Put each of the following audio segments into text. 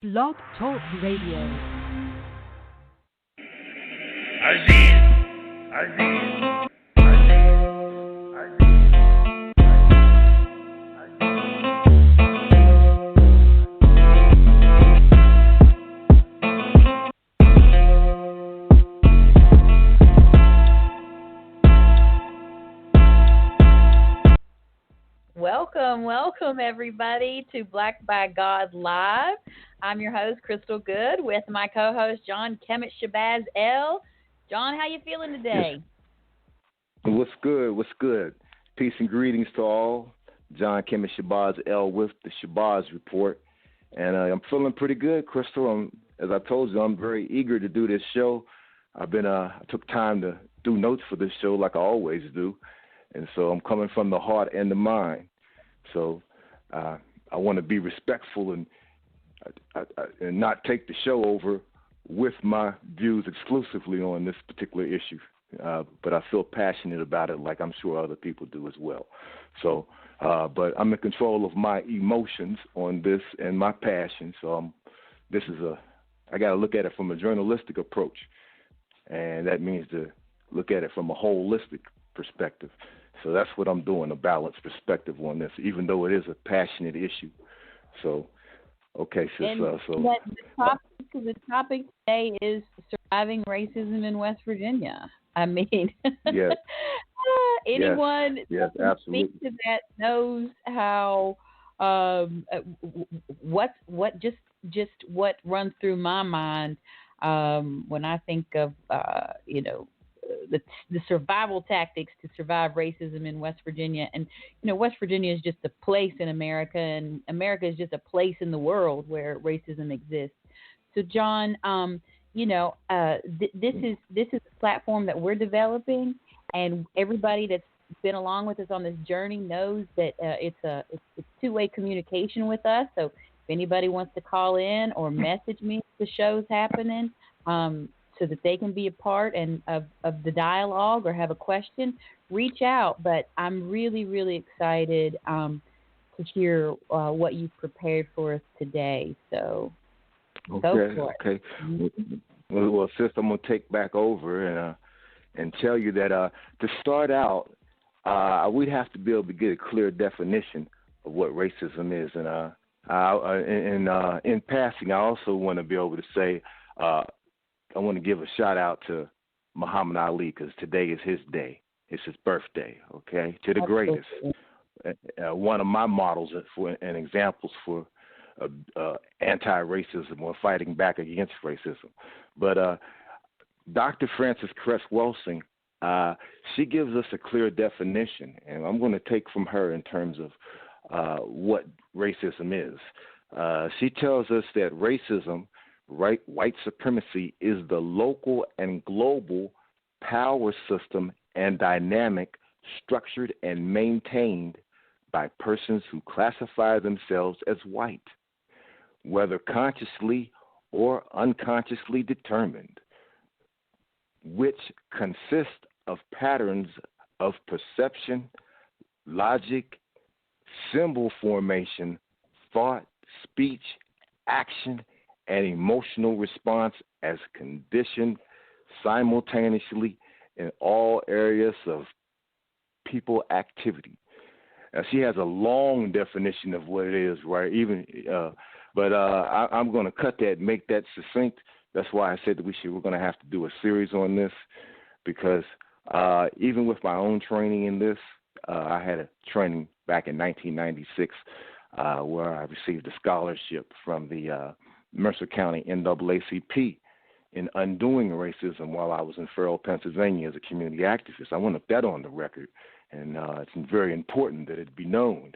Blog Talk Radio. Aziz, Aziz, Welcome everybody to Black by God Live. I'm your host, Crystal Good, with my co-host, JohnShabazz L. John, how you feeling today? What's good? What's good? Peace and greetings to all. JohnShabazz L with the Shabazz Report. And I'm feeling pretty good, Crystal. As I told you, I'm very eager to do this show. I took time to do notes for this show like I always do. And so I'm coming from the heart and the mind. So I want to be respectful and not take the show over with my views exclusively on this particular issue. But I feel passionate about it like I'm sure other people do as well. So, but I'm in control of my emotions on this and my passion. So I got to look at it from a journalistic approach. And that means to look at it from a holistic perspective. So that's what I'm doing, a balanced perspective on this, even though it is a passionate issue. So, okay, sis. The topic today is surviving racism in West Virginia. I mean, yes. anyone yes, who speaks to that knows how what runs through my mind when I think of the survival tactics to survive racism in West Virginia. And, West Virginia is just a place in America, and America is just a place in the world where racism exists. So, John, this is a platform that we're developing, and everybody that's been along with us on this journey knows that it's two-way communication with us. So if anybody wants to call in or message me if the show's happening, so that they can be a part of the dialogue or have a question, reach out. But I'm really, really excited to hear what you've prepared for us today. So go for it. Okay. Well, sis, I'm going to take back over and tell you that to start out, we'd have to be able to get a clear definition of what racism is. And in passing, I also want to be able to say, I want to give a shout out to Muhammad Ali because today is his day. It's his birthday, okay? To the greatest. One of my models and examples for anti-racism or fighting back against racism. But Dr. Frances Cress Welsing, she gives us a clear definition, and I'm going to take from her in terms of what racism is. She tells us that racism, white supremacy, is the local and global power system and dynamic structured and maintained by persons who classify themselves as white, whether consciously or unconsciously determined, which consist of patterns of perception, logic, symbol formation, thought, speech, action, and emotional response as conditioned simultaneously in all areas of people activity. Now, she has a long definition of what it is, right? But I'm going to cut that, make that succinct. That's why I said that we're going to have to do a series on this, because even with my own training in this, I had a training back in 1996 where I received a scholarship from the Mercer County NAACP in undoing racism while I was in Farrell, Pennsylvania as a community activist. I want to put that on the record, and it's very important that it be known.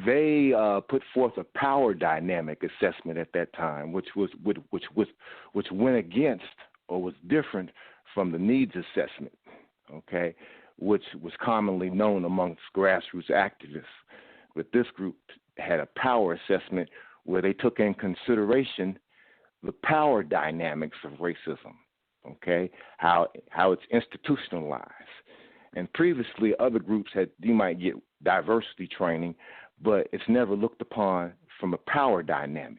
They put forth a power dynamic assessment at that time, which went against or was different from the needs assessment, okay, which was commonly known amongst grassroots activists. But this group had a power assessment where they took in consideration the power dynamics of racism, okay, how it's institutionalized. And previously, other groups you might get diversity training, but it's never looked upon from a power dynamic.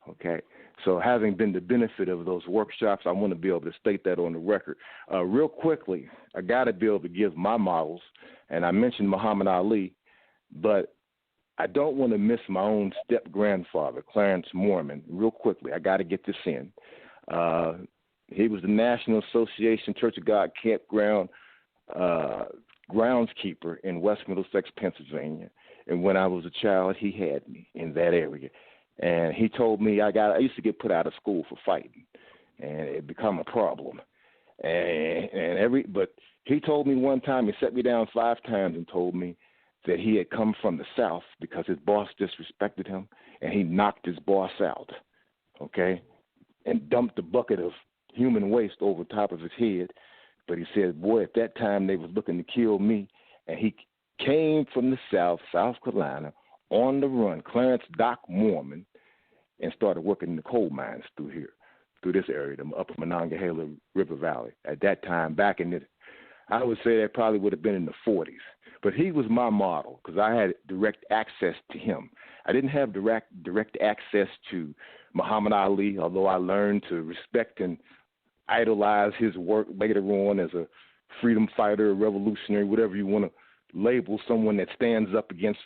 Okay. So having been the benefit of those workshops, I want to be able to state that on the record. Real quickly, I got to be able to give my models, and I mentioned Muhammad Ali, but I don't want to miss my own step-grandfather, Clarence Mormon. Real quickly, I got to get this in. He was the National Association Church of God Campground groundskeeper in West Middlesex, Pennsylvania. And when I was a child, he had me in that area. And he told me I used to get put out of school for fighting, and it become a problem. But he told me one time, he set me down 5 times and told me that he had come from the South because his boss disrespected him, and he knocked his boss out, okay, and dumped a bucket of human waste over top of his head. But he said, boy, at that time they was looking to kill me, and he came from the South, South Carolina, on the run, Clarence Doc Mormon, and started working in the coal mines through this area, the upper Monongahela River Valley. At that time, back in I would say that probably would have been in the 40s. But he was my model because I had direct access to him. I didn't have direct access to Muhammad Ali, although I learned to respect and idolize his work later on as a freedom fighter, revolutionary, whatever you want to label someone that stands up against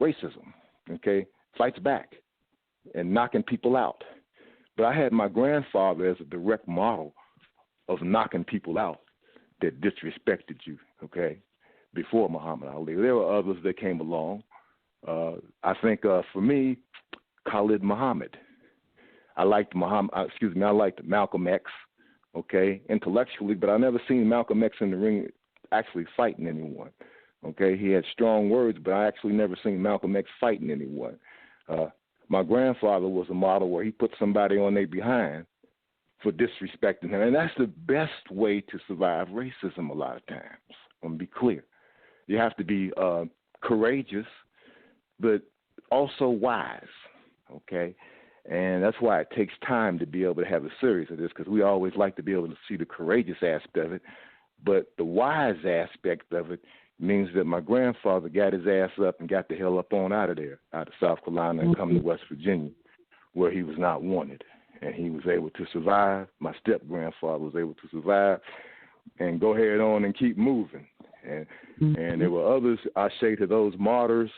racism, okay, fights back and knocking people out. But I had my grandfather as a direct model of knocking people out that disrespected you, okay, before Muhammad Ali. There were others that came along. I think for me, Khalid Muhammad. I liked Malcolm X, okay, intellectually, but I never seen Malcolm X in the ring actually fighting anyone. Okay, he had strong words, but I actually never seen Malcolm X fighting anyone. My grandfather was a model where he put somebody on their behind for disrespecting him, and that's the best way to survive racism a lot of times. I'm going to be clear. You have to be courageous, but also wise, okay? And that's why it takes time to be able to have a series of this, because we always like to be able to see the courageous aspect of it, but the wise aspect of it means that my grandfather got his ass up and got the hell up on out of there, out of South Carolina, and come to West Virginia, where he was not wanted. And he was able to survive. My step-grandfather was able to survive and go ahead on and keep moving. And there were others, I say to those martyrs,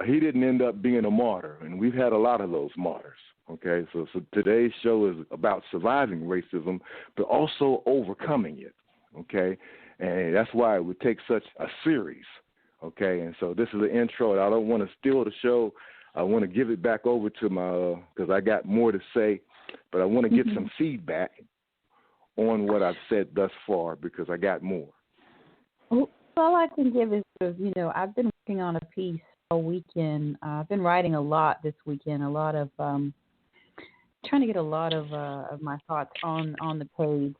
he didn't end up being a martyr, and we've had a lot of those martyrs. Okay, so today's show is about surviving racism, but also overcoming it. Okay, and that's why it would take such a series. Okay, and so this is the intro. I don't want to steal the show. I want to give it back over to my because I got more to say, but I want to get some feedback on what I've said thus far because I got more. Well, all I can give is, I've been working on a piece all weekend. I've been writing a lot this weekend, a lot of trying to get a lot of my thoughts on the page,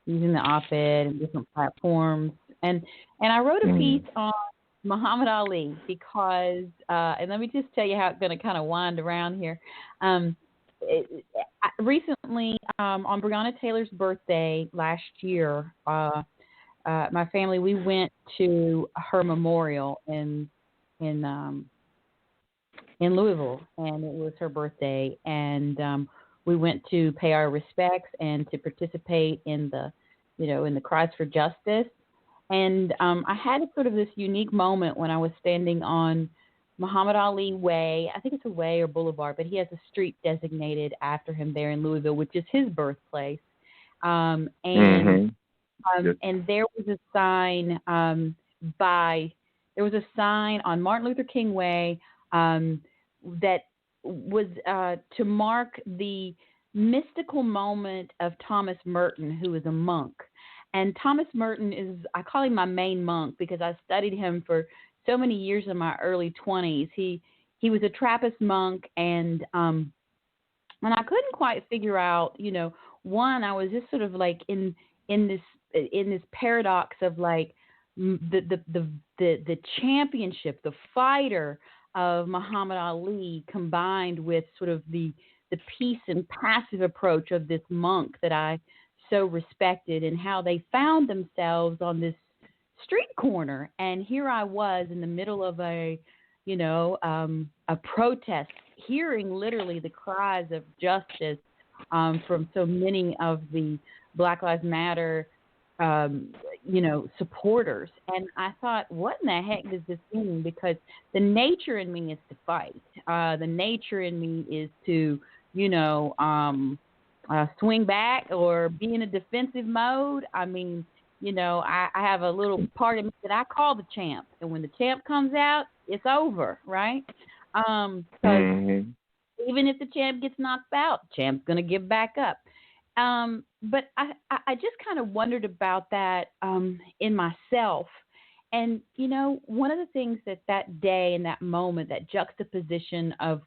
using the op-ed and different platforms. And I wrote a piece on Muhammad Ali because, and let me just tell you how it's going to kind of wind around here. Recently, on Breonna Taylor's birthday last year, my family, we went to her memorial in Louisville, and it was her birthday, and we went to pay our respects and to participate in the cries for justice. And I had sort of this unique moment when I was standing on Muhammad Ali Way. I think it's a way or boulevard, but he has a street designated after him there in Louisville, which is his birthplace. And there was a sign on Martin Luther King Way that was to mark the mystical moment of Thomas Merton, who was a monk. And Thomas Merton I call him my main monk because I studied him for so many years in my early 20s. He was a Trappist monk, and I couldn't quite figure out, one, I was just sort of like in this paradox of like the championship, the fighter of Muhammad Ali combined with sort of the peace and passive approach of this monk that I so respected, and how they found themselves on this street corner. And here I was in the middle of a protest hearing literally the cries of justice from so many of the Black Lives Matter, supporters. And I thought, what in the heck does this mean? Because the nature in me is to fight. The nature in me is to, swing back or be in a defensive mode. I mean, I have a little part of me that I call the champ. And when the champ comes out, it's over, right? Because even if the champ gets knocked out, the champ's going to give back up. But I just kind of wondered about that in myself. And, one of the things that day and that moment, that juxtaposition of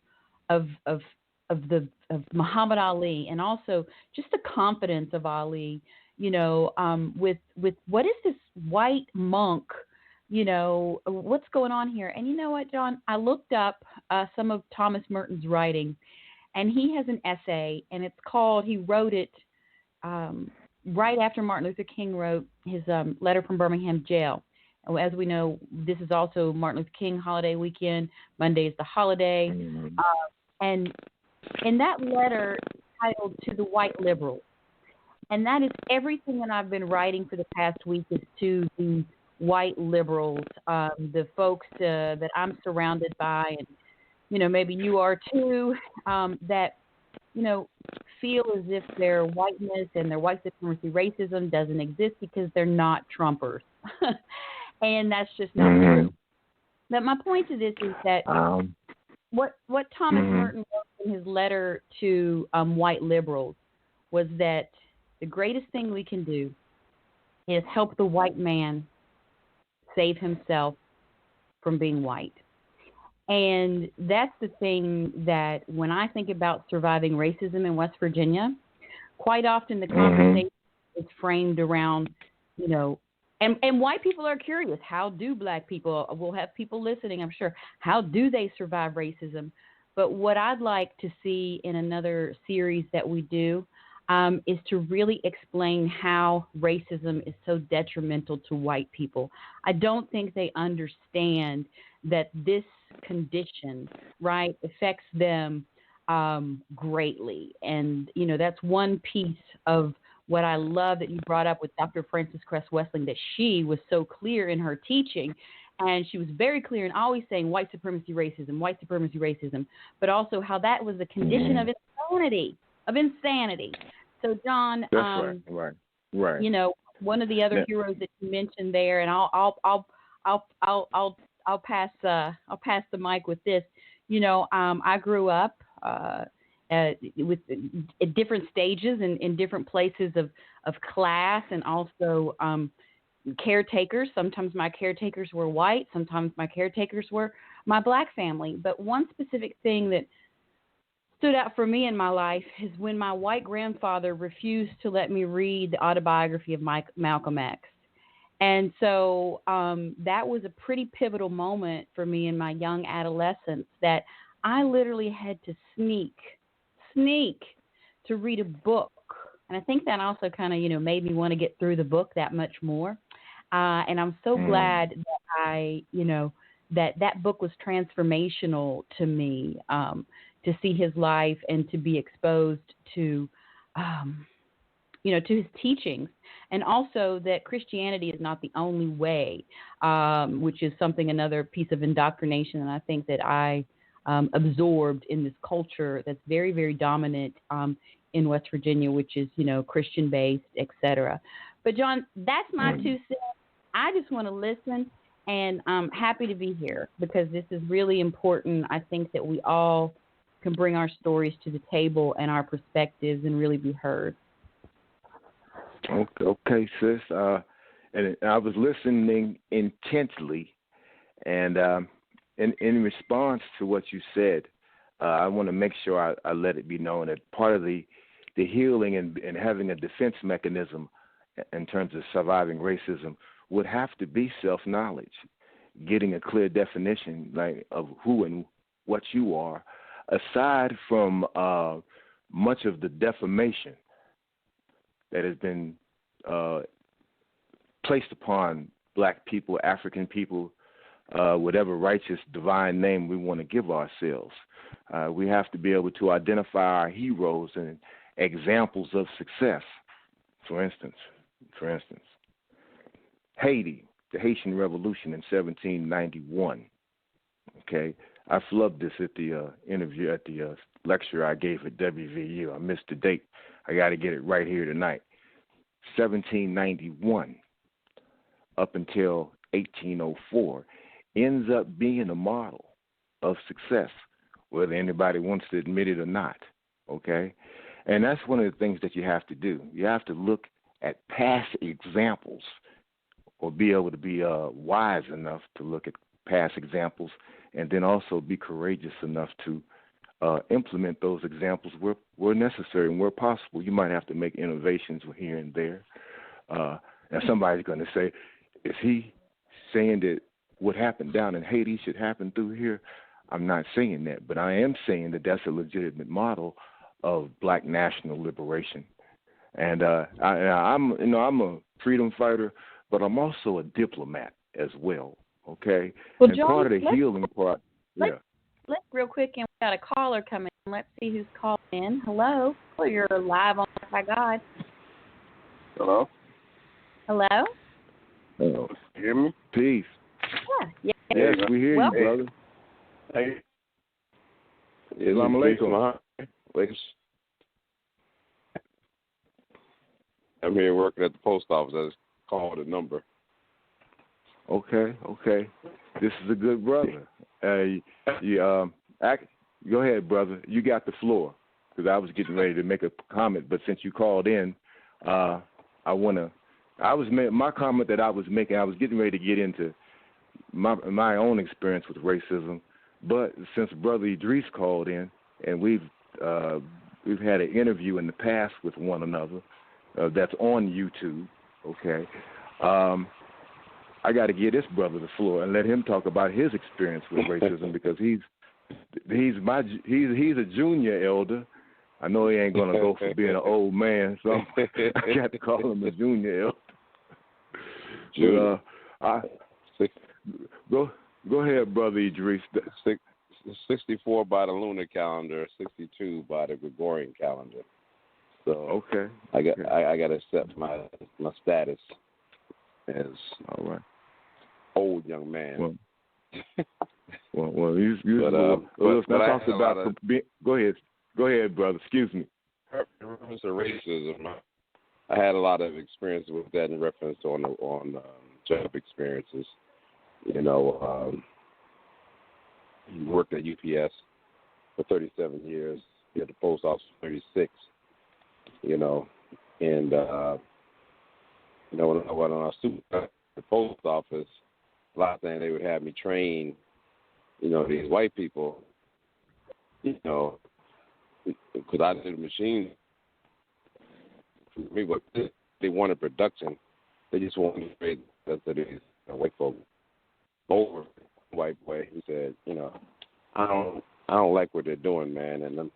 Muhammad Ali, and also just the confidence of Ali, with what is this white monk, what's going on here? And you know what, John, I looked up some of Thomas Merton's writing, and he has an essay, and it's called, he wrote it right after Martin Luther King wrote his letter from Birmingham jail. As we know, this is also Martin Luther King holiday weekend. Monday is the holiday. And in that letter titled To the White Liberals, and that is everything that I've been writing for the past week is to the white liberals, the folks that I'm surrounded by, and, maybe you are too, that, feel as if their whiteness and their white supremacy racism doesn't exist because they're not Trumpers. And that's just not true. But my point to this is that what Thomas Merton wrote in his letter to white liberals was that the greatest thing we can do is help the white man save himself from being white. And that's the thing that when I think about surviving racism in West Virginia, quite often the conversation is framed around, and white people are curious. How do black people, we'll have people listening, I'm sure, how do they survive racism? But what I'd like to see in another series that we do is to really explain how racism is so detrimental to white people. I don't think they understand that this condition, right, affects them greatly. And, that's one piece of what I love that you brought up with Dr. Frances Cress Wessling, that she was so clear in her teaching. And she was very clear in always saying white supremacy, racism, but also how that was the condition of insanity. So, John, that's right. One of the other heroes that you mentioned there, and I'll pass the mic with this. I grew up with at different stages and in different places of class, and also caretakers. Sometimes my caretakers were white. Sometimes my caretakers were my black family. But one specific thing that stood out for me in my life is when my white grandfather refused to let me read the autobiography of Malcolm X. And so that was a pretty pivotal moment for me in my young adolescence, that I literally had to sneak to read a book. And I think that also kind of, made me want to get through the book that much more. And I'm so glad that that book was transformational to me, to see his life and to be exposed to, to his teachings. And also that Christianity is not the only way, which is another piece of indoctrination. And I think that I absorbed in this culture that's very, very dominant in West Virginia, which is, Christian-based, et cetera. But, John, that's my 2 cents. I just want to listen, and I'm happy to be here because this is really important. I think that we all can bring our stories to the table and our perspectives and really be heard. Okay, sis. And I was listening intently, and in response to what you said, I want to make sure I let it be known that part of the healing and having a defense mechanism in terms of surviving racism would have to be self-knowledge, getting a clear definition of who and what you are, aside from much of the defamation that has been placed upon black people, African people, whatever righteous divine name we want to give ourselves. We have to be able to identify our heroes and examples of success. For instance, Haiti, the Haitian Revolution in 1791. Okay, I flubbed this at the interview, at the lecture I gave at WVU. I missed the date. I got to get it right here tonight. 1791 up until 1804 ends up being a model of success, whether anybody wants to admit it or not. Okay, and that's one of the things that you have to do. You have to look at past examples, or be able to be wise enough to look at past examples, and then also be courageous enough to implement those examples where necessary and where possible. You might have to make innovations here and there. And somebody's going to say, is he saying that what happened down in Haiti should happen through here? I'm not saying that, but I am saying that that's a legitimate model of black national liberation. And I'm a freedom fighter, but I'm also a diplomat as well. Okay, well, and John, part of the healing part. Let's real quick, and we got a caller coming in. Let's see who's called in. Hello, you're live on By God. Hello. Hello. Hello. You hear me? Peace. Yeah. Yes, we hear you, brother. Hey. Islam alaikum. I'm here working at the post office. I just called a number. Okay. This is a good brother. Go ahead, brother. You got the floor, because I was getting ready to make a comment, but since you called in, my comment that I was making, I was getting ready to get into my own experience with racism, but since Brother Idris called in, and we've had an interview in the past with one another that's on YouTube. Okay. I got to give this brother the floor and let him talk about his experience with racism, because he's a junior elder. I know he ain't gonna go for being an old man, so I got to call him a junior elder. Junior. Go ahead, Brother Idris. 64 by the lunar calendar, 62 by the Gregorian calendar. So okay, I got to accept my status as all right, old young man. Well, let's talk about. Go ahead, brother. Excuse me. In reference to racism, I had a lot of experience with that in reference on job experiences. Worked at UPS for 37 years. At the post office for 36. And when I was at the post office, a lot of times they would have me train, these white people, because I did the machine. For me, what they wanted production, they just wanted to trade that to these white folks. Over white boy, he said, I don't like what they're doing, man, and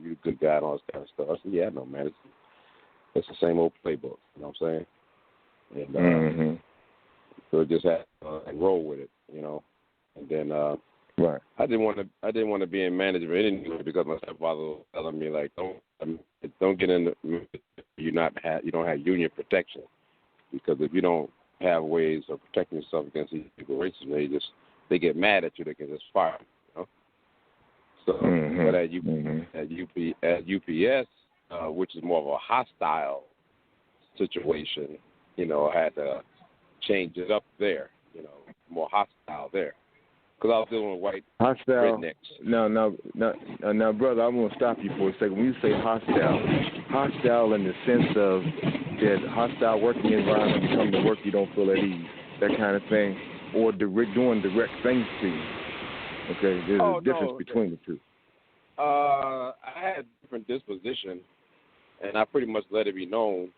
you're a good guy and all this kind of stuff. I said, yeah, I know, man. It's the same old playbook. You know what I'm saying? And so it just had to roll with it, And then right. I didn't want to be in management anyway, because my stepfather was telling me, like, don't get in you don't have union protection, because if you don't have ways of protecting yourself against these people racism, they get mad at you. They can just fire you. So, but at UPS, which is more of a hostile situation, I had to change it up there, more hostile there, because I was dealing with white hostile rednecks. No, brother, I'm gonna stop you for a second. When you say hostile in the sense of that hostile working environment, you come to work, you don't feel at ease, that kind of thing, or doing direct things to you. Okay, there's a difference between the two. I had a different disposition, and I pretty much let it be known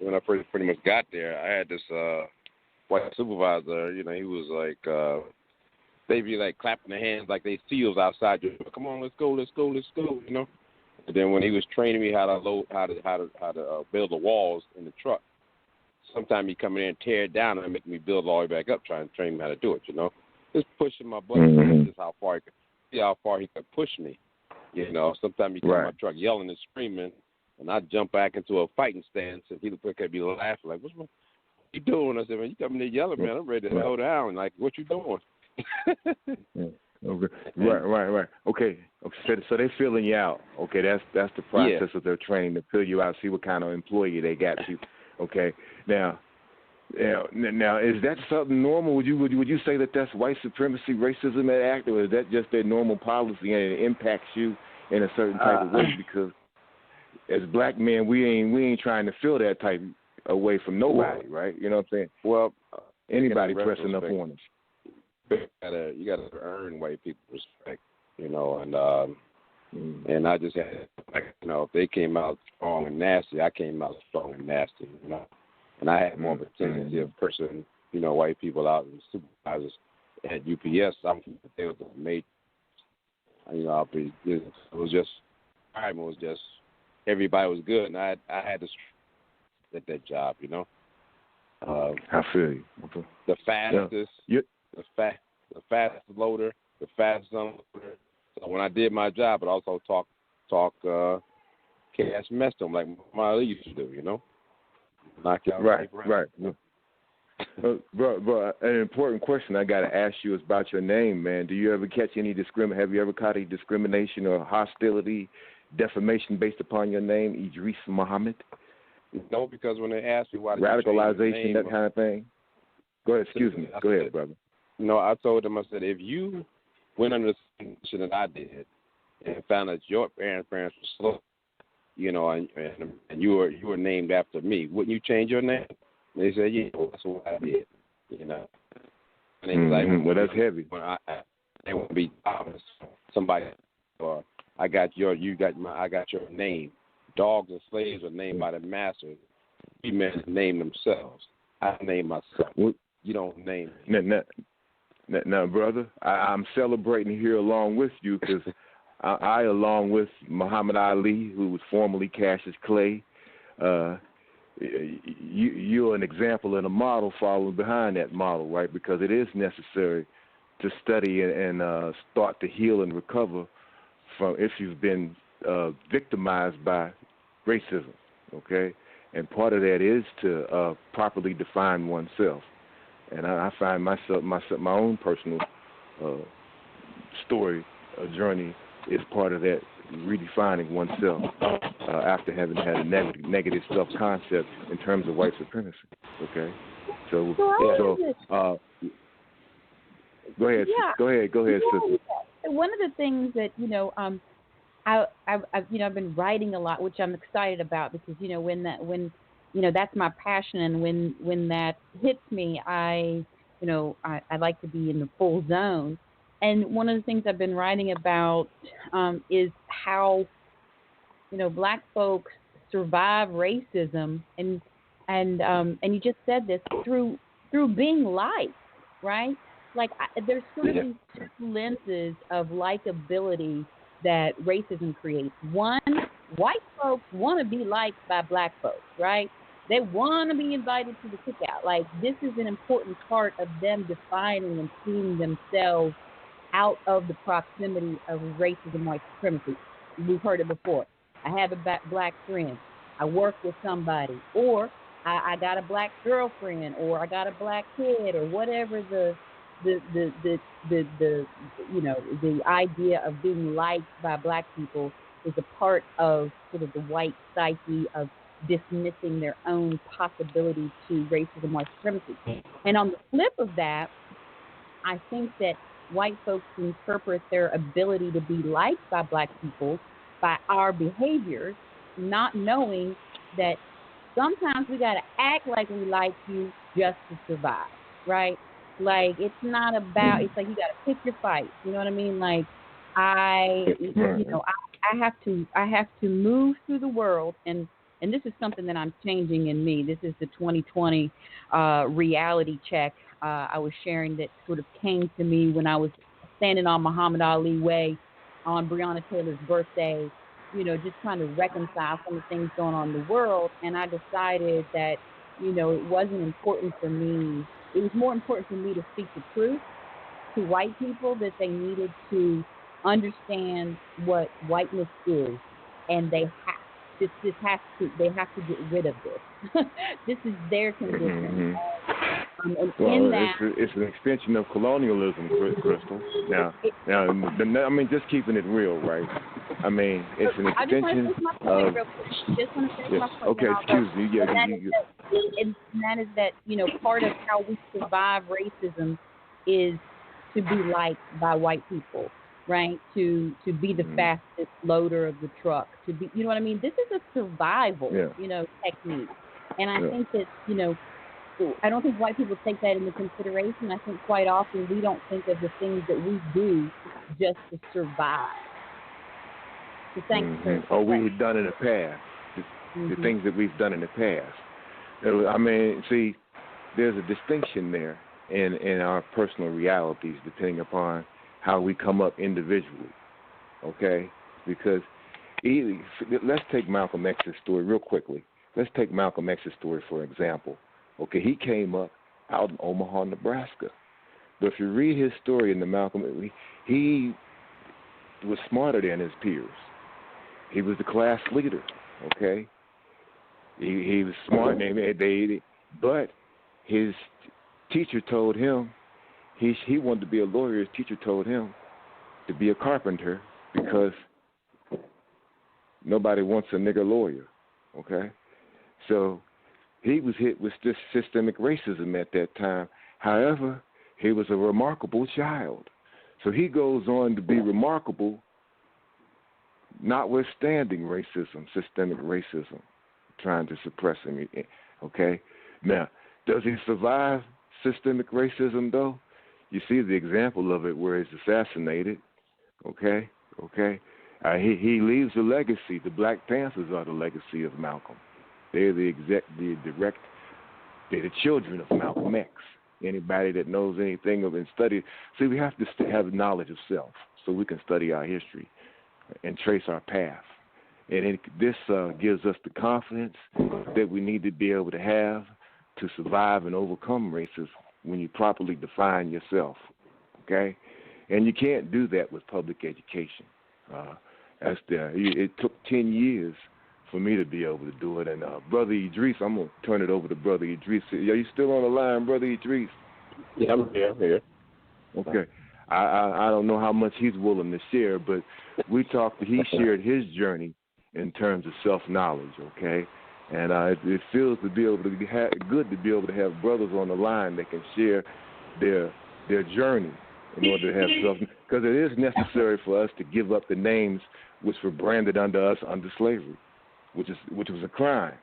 when I pretty much got there. I had this white supervisor, he was like, they'd be like clapping their hands like they seals outside you. Come on, let's go. And then when he was training me how to build the walls in the truck, sometimes he'd come in and tear it down and make me build all the way back up, trying to train me how to do it, just pushing my buttons, just how far he could push me. You know, sometimes he come in my truck yelling and screaming, and I jump back into a fighting stance, and he look at me laughing like, "What's you doing?" I said, "Man, you coming there yelling, man? I'm ready to go down. Like, what you doing?" Okay. Right. Okay. So they're filling you out. Okay, that's the process of their training, to fill you out, see what kind of employee they got you. Okay. Now, is that something normal? Would you say that that's white supremacy, racism at act, or is that just their normal policy and it impacts you in a certain type of way? Because as black men, we ain't trying to feel that type away from nobody, right? You know what I'm saying? Well, anybody pressing up on us. You gotta earn white people's respect, you know, and I just had, like, you know, if they came out strong and nasty, I came out strong and nasty, you know, and I had more of a tendency of cursing, you know, white people out and supervisors at UPS. They was made, you know, it was just everybody was good, and I had to at that job, you know. I feel you. Okay. The fastest. Yeah. The fastest loader, the fastest unloader. So when I did my job, I also talk cash mess to them like my Ali used to do, you know. Knock out right. Bro, an important question I got to ask you is about your name, man. Do you ever catch any have you ever caught any discrimination or hostility, defamation based upon your name, Idris Muhammad? No, because when they asked me why did radicalization, you change your name, that kind of thing. Go ahead, excuse me. Go ahead, brother. No, I told them, I said, if you went under the same condition that I did and found that your parents were slow, you know, and you were named after me, wouldn't you change your name? And they said, yeah, that's what I did, you know. And they like, well, that's heavy. They won't be somebody, or I got your name. Dogs and slaves are named by the master. We men name themselves. I name myself. You don't name me. Now, brother, I'm celebrating here along with you because I, along with Muhammad Ali, who was formerly Cassius Clay, you're an example and a model following behind that model, right? Because it is necessary to study and start to heal and recover from if you've been victimized by racism, okay? And part of that is to properly define oneself. And I find my own personal story, journey, is part of that, redefining oneself after having had a negative self-concept in terms of white supremacy. Okay, so go ahead, sister. One of the things that I've been writing a lot, which I'm excited about because when that's my passion, and when that hits me, I like to be in the full zone. And one of the things I've been writing about is how black folks survive racism, and you just said this through being liked, right? Like there's sort of these two lenses of likability that racism creates. One, white folks want to be liked by black folks, right? They want to be invited to the cookout. Like, this is an important part of them defining and seeing themselves out of the proximity of racism, white supremacy. We've heard it before. I have a black friend. I work with somebody. Or I got a black girlfriend. Or I got a black kid. Or whatever the idea of being liked by black people is a part of sort of the white psyche of dismissing their own possibility to racism, white supremacy. And on the flip of that, I think that white folks interpret their ability to be liked by black people by our behaviors, not knowing that sometimes we got to act like we like you just to survive, right? Like, it's not about, it's like you got to pick your fight. You know what I mean? Like, I have to move through the world, and this is something that I'm changing in me. This is the 2020 reality check I was sharing that sort of came to me when I was standing on Muhammad Ali Way on Breonna Taylor's birthday, just trying to reconcile some of the things going on in the world. And I decided that, it wasn't important for me. It was more important for me to speak the truth to white people that they needed to understand what whiteness is, and they have to get rid of this. This is their condition. And well, in that, it's an extension of colonialism, Crystal. Now, I mean, just keeping it real, right? I mean, it's an extension of. Just want to finish my point. Okay, excuse me. Yeah, and that is that, you know, part of how we survive racism is to be liked by white people, right? To be the fastest loader of the truck, to be, you know what I mean? This is a survival, you know, technique. And I think that, you know, I don't think white people take that into consideration. I think quite often we don't think of the things that we do just to survive. Or we've done in the past, the things that we've done in the past. I mean, see, there's a distinction there in our personal realities depending upon how we come up individually, okay? Because let's take Malcolm X's story real quickly. Let's take Malcolm X's story for example. Okay, he came up out in Omaha, Nebraska. But if you read his story in the Malcolm, he was smarter than his peers. He was the class leader, okay? He was smart, but his teacher told him, he wanted to be a lawyer. His teacher told him to be a carpenter because nobody wants a nigger lawyer, okay? So he was hit with this systemic racism at that time. However, he was a remarkable child. So he goes on to be remarkable notwithstanding racism, systemic racism, trying to suppress him, okay? Now, does he survive systemic racism, though? You see the example of it where he's assassinated, okay? He leaves a legacy. The Black Panthers are the legacy of Malcolm. They're they're the children of Malcolm X. Anybody that knows anything of and study, see, we have to have knowledge of self so we can study our history and trace our path. And this gives us the confidence that we need to be able to have to survive and overcome racism when you properly define yourself, okay? And you can't do that with public education. It took 10 years for me to be able to do it. And Brother Idris, I'm going to turn it over to Brother Idris. Are you still on the line, Brother Idris? Yeah, I'm here. Okay. I don't know how much he's willing to share, but he shared his journey in terms of self-knowledge, okay? And it feels to be able to good to be able to have brothers on the line that can share their journey in order to have self, because it is necessary for us to give up the names which were branded under us under slavery, which was a crime.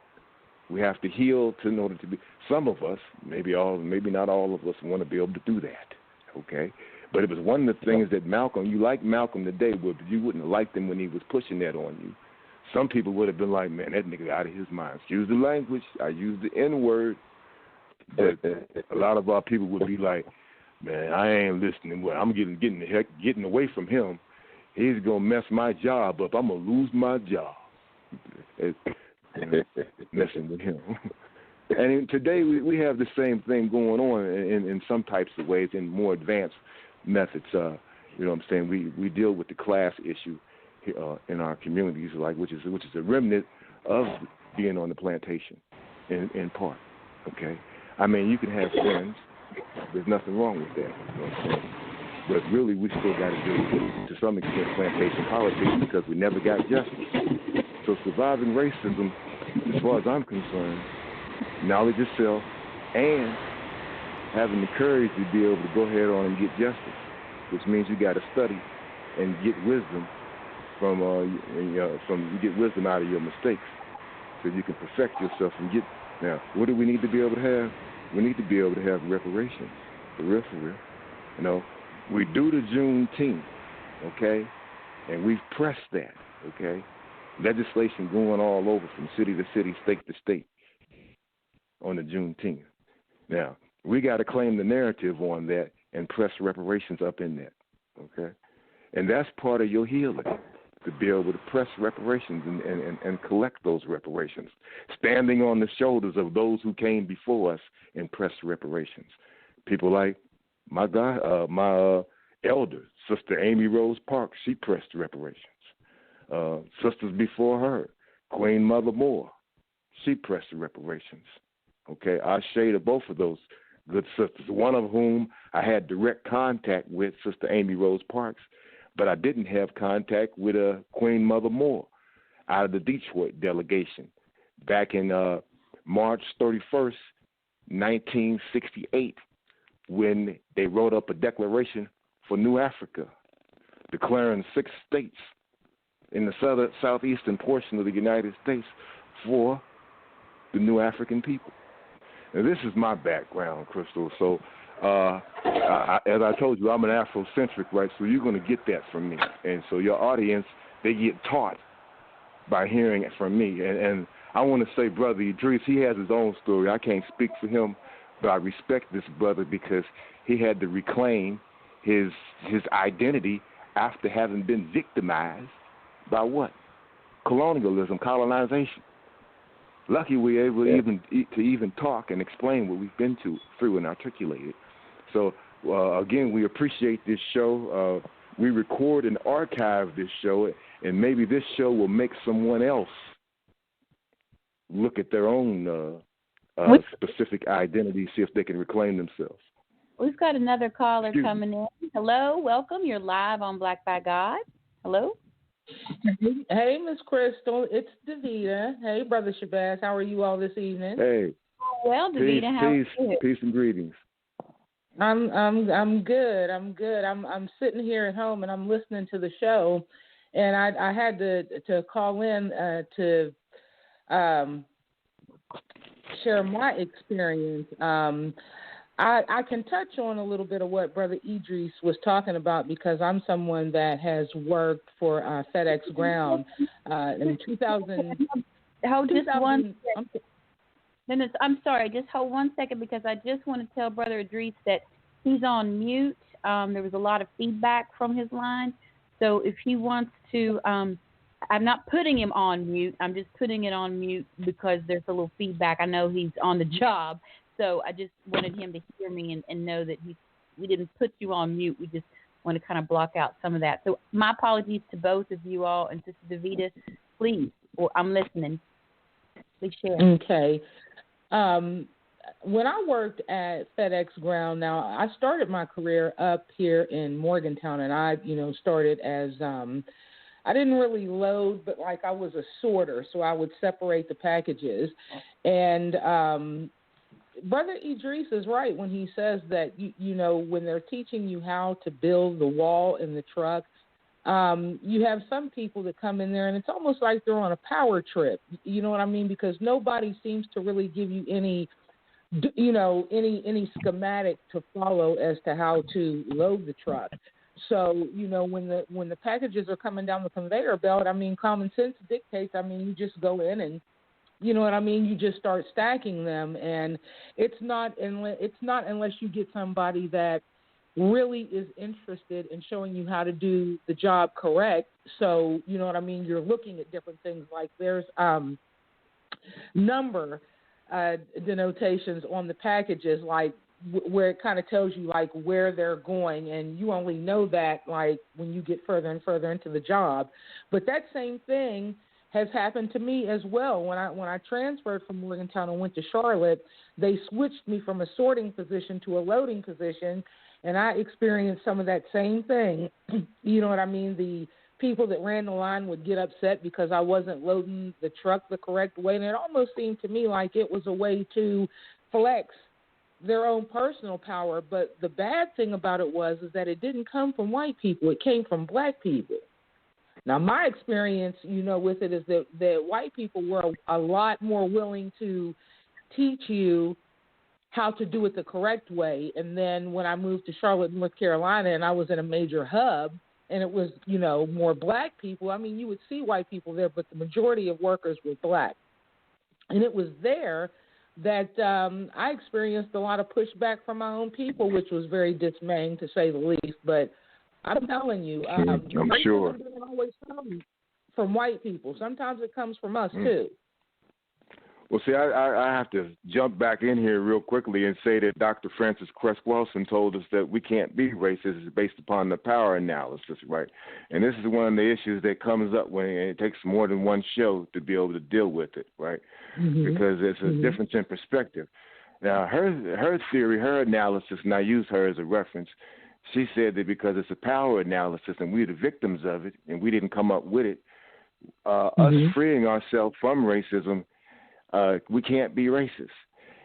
We have to heal in order to be. Some of us, maybe not all of us, want to be able to do that, okay? But it was one of the things that Malcolm, you like Malcolm today, but you wouldn't have liked him when he was pushing that on you. Some people would have been like, man, that nigga out of his mind. Excuse the language. I use the N-word. But a lot of our people would be like, man, I ain't listening. Well, I'm getting away from him. He's going to mess my job up. I'm going to lose my job. Messing with him. And today we have the same thing going on in some types of ways, in more advanced methods. You know what I'm saying? We deal with the class issue in our communities, which is a remnant of being on the plantation, in part. Okay, I mean, you can have friends. There's nothing wrong with that. You know what I'm saying? But really, we still got to do, to some extent, plantation politics because we never got justice. So surviving racism, as far as I'm concerned, knowledge of self and having the courage to be able to go ahead on and get justice, which means you got to study and get wisdom you get wisdom out of your mistakes, so you can perfect yourself and get. Now, what do we need to be able to have? We need to be able to have reparations, for real. You know, we do the Juneteenth, okay, and we've pressed that, okay. Legislation going all over from city to city, state to state on the Juneteenth. Now, we got to claim the narrative on that and press reparations up in that, okay? And that's part of your healing, to be able to press reparations and collect those reparations, standing on the shoulders of those who came before us and press reparations. People like my elder, Sister Amy Rose Parks, she pressed reparations. Sisters before her, Queen Mother Moore, she pressed reparations. Okay, I shaded both of those good sisters, one of whom I had direct contact with, Sister Amy Rose Parks, but I didn't have contact with Queen Mother Moore out of the Detroit delegation back in March 31st, 1968, when they wrote up a declaration for New Africa, declaring 6 states in the southeastern portion of the United States for the New African people. Now, this is my background, Crystal. So, as I told you, I'm an Afrocentric, right? So you're going to get that from me. And so your audience, they get taught by hearing it from me. And I want to say, Brother Idris, he has his own story. I can't speak for him, but I respect this brother because he had to reclaim his identity after having been victimized by what? Colonialism, colonization. Lucky we were able to even talk and explain what we've been through and articulate it. So, again, we appreciate this show. We record and archive this show, and maybe this show will make someone else look at their own specific identity, see if they can reclaim themselves. We've got another caller coming in. Hello, welcome. You're live on Black by God. Hello. Hey, Miss Crystal, it's Davita. Hey, Brother Shabazz, how are you all this evening? Hey. Well, Davita, how are you? Peace and greetings. I'm good. I'm sitting here at home and I'm listening to the show, and I had to call in to share my experience. I can touch on a little bit of what Brother Idris was talking about because I'm someone that has worked for FedEx Ground in 2000. Hold just one second. I'm sorry, just hold 1 second because I just want to tell Brother Idris that he's on mute. There was a lot of feedback from his line. So if he wants to, I'm not putting him on mute. I'm just putting it on mute because there's a little feedback. I know he's on the job. So I just wanted him to hear me and know that we didn't put you on mute. We just want to kind of block out some of that. So my apologies to both of you all. And Sister Davita, please, I'm listening. Please share. Okay. When I worked at FedEx Ground, now I started my career up here in Morgantown, and I, started as I didn't really load, but like I was a sorter, so I would separate the packages. And Brother Idris is right when he says that, when they're teaching you how to build the wall in the truck, you have some people that come in there and it's almost like they're on a power trip. You know what I mean? Because nobody seems to really give you any schematic to follow as to how to load the truck. So, when the packages are coming down the conveyor belt, common sense dictates, you just go in and, you just start stacking them, and it's not unless you get somebody that really is interested in showing you how to do the job correct. So, you're looking at different things like there's number denotations on the packages, like where it kind of tells you like where they're going, and you only know that like when you get further and further into the job. But that same thing has happened to me as well. When I transferred from Morgantown and went to Charlotte, they switched me from a sorting position to a loading position, and I experienced some of that same thing. You know what I mean? The people that ran the line would get upset because I wasn't loading the truck the correct way, and it almost seemed to me like it was a way to flex their own personal power. But the bad thing about it is that it didn't come from white people. It came from black people. Now, my experience, with it is that white people were a lot more willing to teach you how to do it the correct way. And then when I moved to Charlotte, North Carolina, and I was in a major hub, and it was, more black people, you would see white people there, but the majority of workers were black. And it was there that I experienced a lot of pushback from my own people, which was very dismaying, to say the least. But I'm telling you, I'm sure. It doesn't always come from white people. Sometimes it comes from us, too. Well, see, I have to jump back in here real quickly and say that Dr. Frances Cress Welsing told us that we can't be racist based upon the power analysis, right? And this is one of the issues that comes up when it takes more than one show to be able to deal with it, right? Because it's a difference in perspective. Now, her theory, her analysis, and I use her as a reference, she said that because it's a power analysis and we're the victims of it and we didn't come up with it, us freeing ourselves from racism, we can't be racist.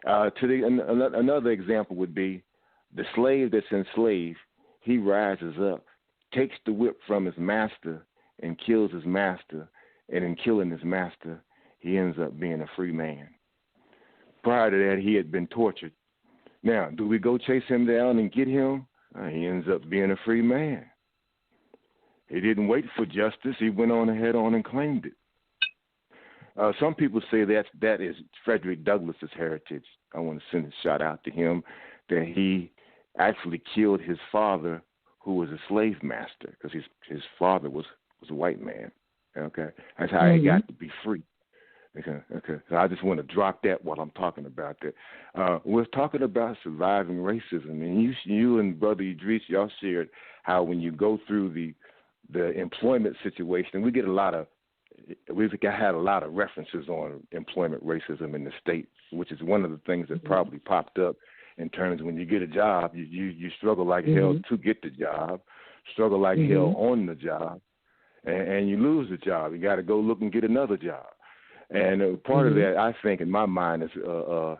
Another example would be the slave that's enslaved. He rises up, takes the whip from his master, and kills his master. And in killing his master, he ends up being a free man. Prior to that, he had been tortured. Now, do we go chase him down and get him? He ends up being a free man. He didn't wait for justice. He went on ahead on and claimed it. Some people say that is Frederick Douglass's heritage. I want to send a shout out to him that he actually killed his father, who was a slave master, because his father was a white man. Okay, that's how he got to be free. Okay. So I just want to drop that while I'm talking about that. We're talking about surviving racism, and you and Brother Idris, y'all shared how when you go through the employment situation, we've had a lot of references on employment racism in the state, which is one of the things that probably popped up in terms of when you get a job, you struggle like hell to get the job, struggle like hell on the job, and you lose the job. You got to go look and get another job. And part of that, I think, in my mind, is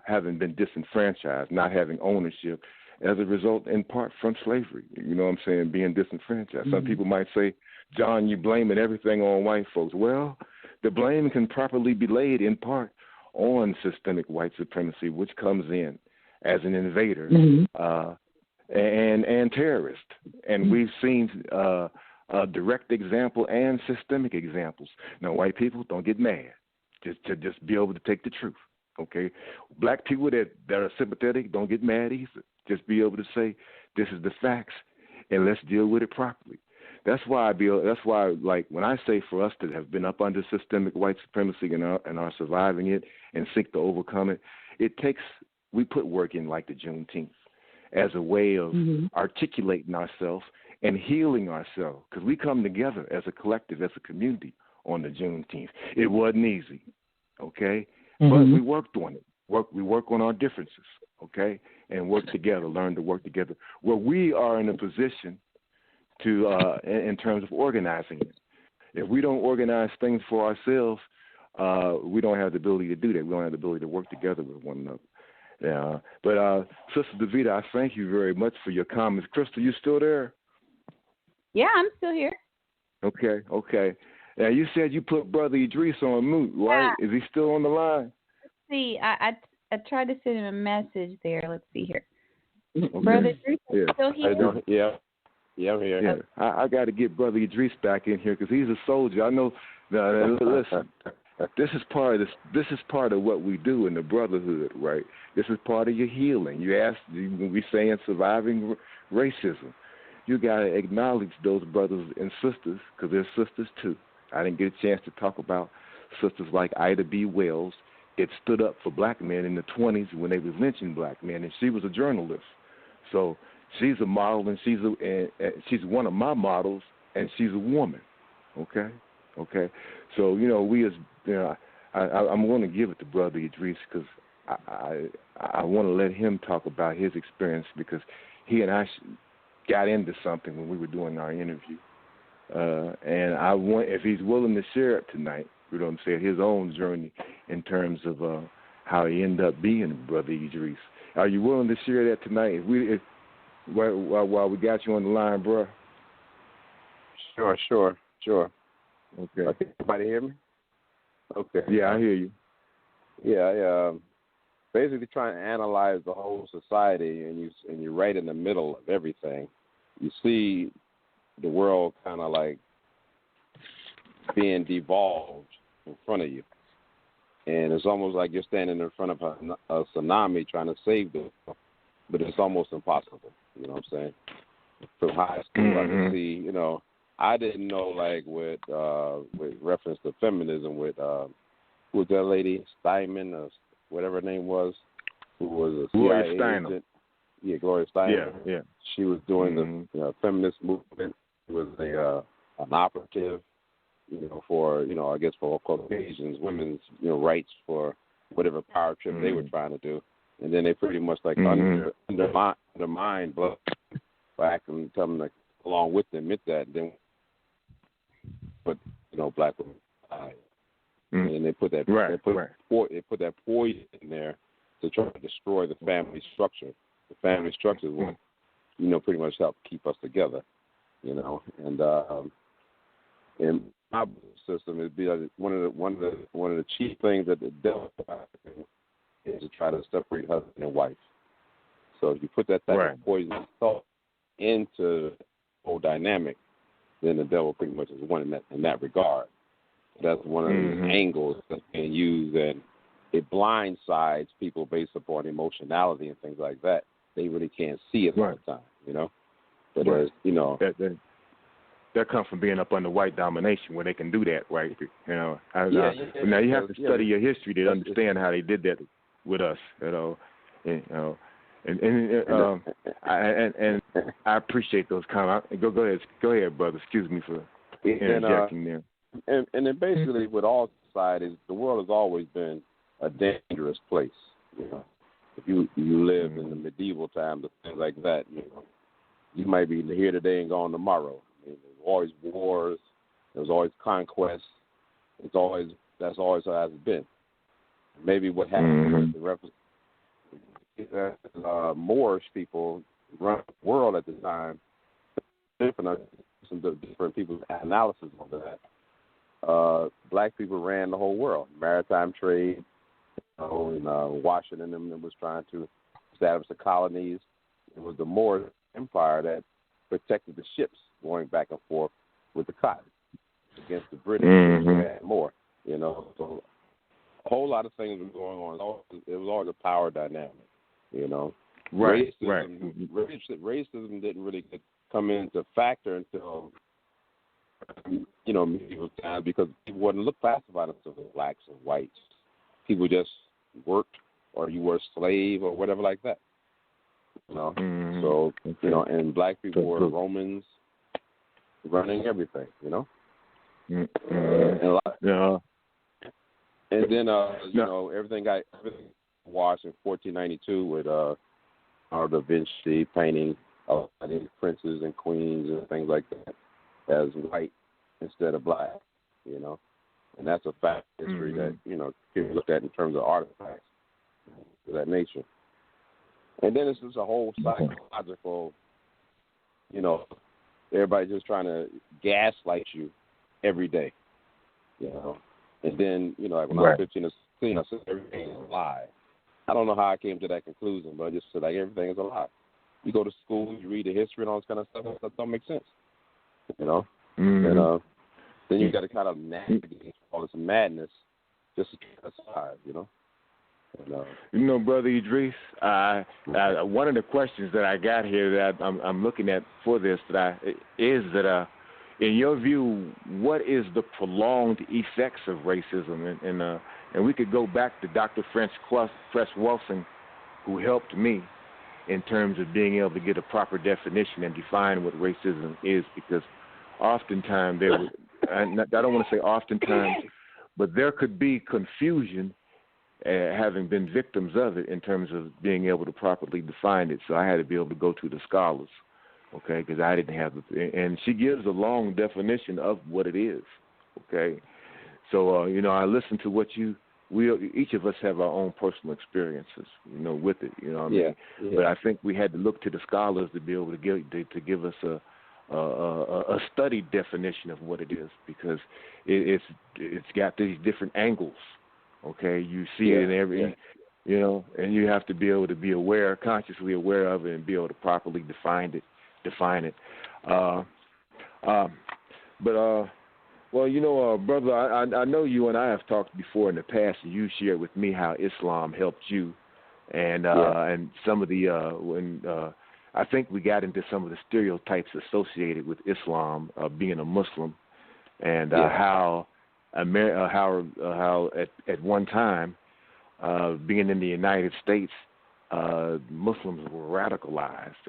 having been disenfranchised, not having ownership as a result, in part, from slavery. You know what I'm saying? Being disenfranchised. Some people might say, John, you blaming everything on white folks. Well, the blame can properly be laid in part on systemic white supremacy, which comes in as an invader and terrorist. And we've seen a direct example and systemic examples. Now, white people, don't get mad. Just be able to take the truth, okay? Black people that are sympathetic, don't get mad either. Just be able to say, this is the facts, and let's deal with it properly. That's why like when I say for us to have been up under systemic white supremacy and are surviving it and seek to overcome it, we put work in like the Juneteenth as a way of articulating ourselves and healing ourselves, because we come together as a collective, as a community on the Juneteenth. It wasn't easy, okay? But we worked on it. We work on our differences, okay? And work together, learn to work together. Where we are in a position to, in terms of organizing it. If we don't organize things for ourselves, we don't have the ability to do that. We don't have the ability to work together with one another. Yeah. But Sister Davida, I thank you very much for your comments. Crystal, you still there? Yeah, I'm still here. Okay. Now, you said you put Brother Idris on mute, right? Yeah. Is he still on the line? Let's see. I tried to send him a message there. Let's see here. Okay. Brother Idris is still here? Yeah, I'm here. Yeah. I got to get Brother Idris back in here because he's a soldier. I know. Listen, this is part of what we do in the brotherhood, right? This is part of your healing. When we saying surviving racism, you got to acknowledge those brothers and sisters, because they're sisters too. I didn't get a chance to talk about sisters like Ida B. Wells. It stood up for black men in the 1920s when they was lynching black men, and she was a journalist. So she's a model, and she's one of my models, and she's a woman. Okay. So I'm going to give it to Brother Idris because I want to let him talk about his experience, because he and I got into something when we were doing our interview, and I want, if he's willing to share it tonight, you know what I'm saying, his own journey in terms of how he ended up being Brother Idris. Are you willing to share that tonight? While we got you on the line, bro. Sure. Okay. Okay, everybody hear me? Okay. Yeah, I hear you. Yeah, basically trying to analyze the whole society, and you're right in the middle of everything. You see the world kind of like being devolved in front of you, and it's almost like you're standing in front of a tsunami trying to save them, but it's almost impossible. You know what I'm saying? From high school, I can see. I didn't know, like with reference to feminism, with who was that lady, Steinman, or whatever her name was, who was a Gloria CIA Steinem. agent. Yeah, Gloria Steinem. Yeah. She was doing the feminist movement. She was an operative, for I guess for Caucasians, women's rights for whatever power trip they were trying to do, and then they pretty much like undermined black and tell them like along with them, admit that, then put black women aside. And they put that they put that poison in there to try to destroy the family structure. The family structure is what pretty much helped keep us together, and in my system it'd be one of the chief things that the devil is to try to separate husband and wife. So if you put that type of poison thought into the whole dynamic, then the devil pretty much is one in that regard. That's one of the angles that's being used, and it blindsides people based upon emotionality and things like that. They really can't see it all the time, But that comes from being up under white domination, where they can do that, right? Now you have to study your history to understand how they did that with us, and I appreciate those comments. Go ahead, brother. Excuse me for interjecting there. And then basically with all societies, the world has always been a dangerous place. If you lived in the medieval times or things like that, you might be here today and gone tomorrow. There's always wars. There's always conquests. That's always how it's been. Maybe what happened was the Moorish people run the world at the time. Some different people's analysis of that. Black people ran the whole world. Maritime trade, and Washington and was trying to establish the colonies. It was the Moorish Empire that protected the ships going back and forth with the cotton against the British who had more. So a whole lot of things were going on. It was always a power dynamic. Racism didn't really come into factor until medieval times, because people wouldn't look classified as blacks or whites. People just worked, or you were a slave or whatever like that. So and black people were Romans running everything. And then everything washed in 1492 with Leonardo da Vinci painting princes and queens and things like that as white instead of black, and that's a fact history that people look at in terms of artifacts of that nature. And then it's just a whole psychological, everybody just trying to gaslight you every day, and then like when I was 15 or 16, I said everything is a lie. I don't know how I came to that conclusion, but I just said like everything is a lie. You go to school, you read the history and all this kind of stuff, that don't make sense. And then you got to kind of navigate all this madness just to keep us alive, Brother Idris, one of the questions that I got here that I'm looking at for this is that in your view, what is the prolonged effects of racism? And we could go back to Dr. Cress Welsing, who helped me in terms of being able to get a proper definition and define what racism is, because oftentimes I don't want to say oftentimes, but there could be confusion having been victims of it in terms of being able to properly define it. So I had to be able to go to the scholars, okay, because I didn't have and she gives a long definition of what it is, okay. So, I listened to what each of us have our own personal experiences, with it, what I mean? But I think we had to look to the scholars to be able to give us a studied definition of what it is, because it's got these different angles. Okay, you see it in every, and you have to be able to be consciously aware of it, and be able to properly define it. Brother, I know you and I have talked before in the past, and you shared with me how Islam helped you, and some of the I think we got into some of the stereotypes associated with Islam, being a Muslim, and how how at one time, being in the United States, Muslims were radicalized,